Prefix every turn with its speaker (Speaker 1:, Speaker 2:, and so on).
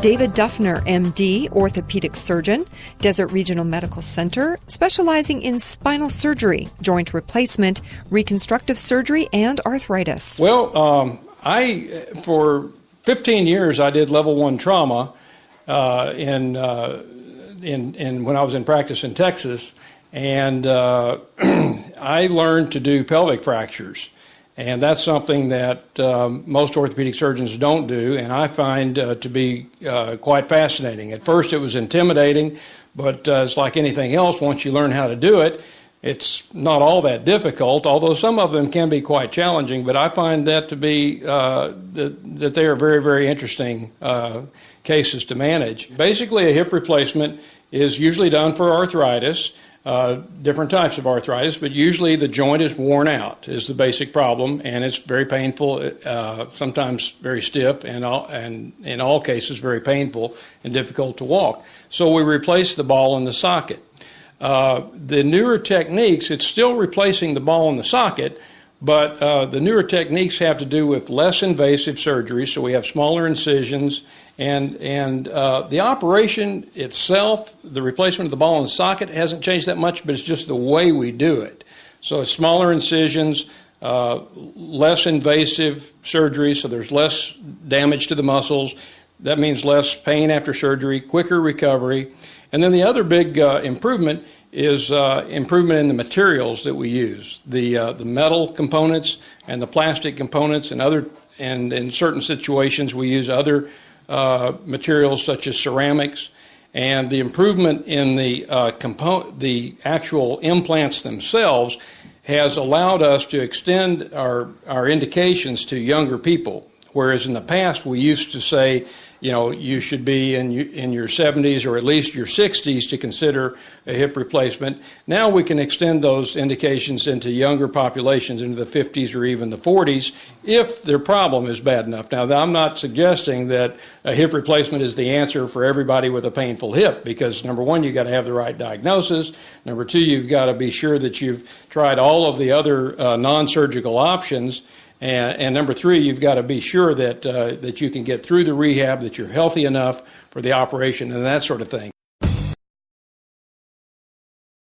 Speaker 1: David Duffner, M.D., orthopedic surgeon, Desert Regional Medical Center, specializing in spinal surgery, joint replacement, reconstructive surgery, and arthritis.
Speaker 2: Well, for 15 years, I did level 1 trauma when I was in practice in Texas, and I learned to do pelvic fractures. And that's something that most orthopedic surgeons don't do, and I find to be quite fascinating. At first it was intimidating, but it's like anything else. Once you learn how to do it, it's not all that difficult, although some of them can be quite challenging. But I find that to be that they are very, very interesting cases to manage. Basically, a hip replacement is usually done for arthritis. Different types of arthritis, but usually the joint is worn out is the basic problem, and it's very painful, sometimes very stiff, and in all cases very painful and difficult to walk. So we replace the ball in the socket. The newer techniques, it's still replacing the ball in the socket, but the newer techniques have to do with less invasive surgery, so we have smaller incisions, and the operation itself, the replacement of the ball in the socket, hasn't changed that much, but it's just the way we do it. So it's smaller incisions, less invasive surgery, so there's less damage to the muscles. That means less pain after surgery, quicker recovery. And then the other big improvement is improvement in the materials that we use, the metal components and the plastic components, and in certain situations we use other materials such as ceramics, and the improvement in the actual implants themselves has allowed us to extend our indications to younger people. Whereas in the past we used to say, you should be in your 70s or at least your 60s to consider a hip replacement. Now we can extend those indications into younger populations, into the 50s or even the 40s, if their problem is bad enough. Now, I'm not suggesting that a hip replacement is the answer for everybody with a painful hip, because number one, you've got to have the right diagnosis. Number two, you've got to be sure that you've tried all of the other non-surgical options. And number three, you've got to be sure that you can get through the rehab, that you're healthy enough for the operation and that sort of thing.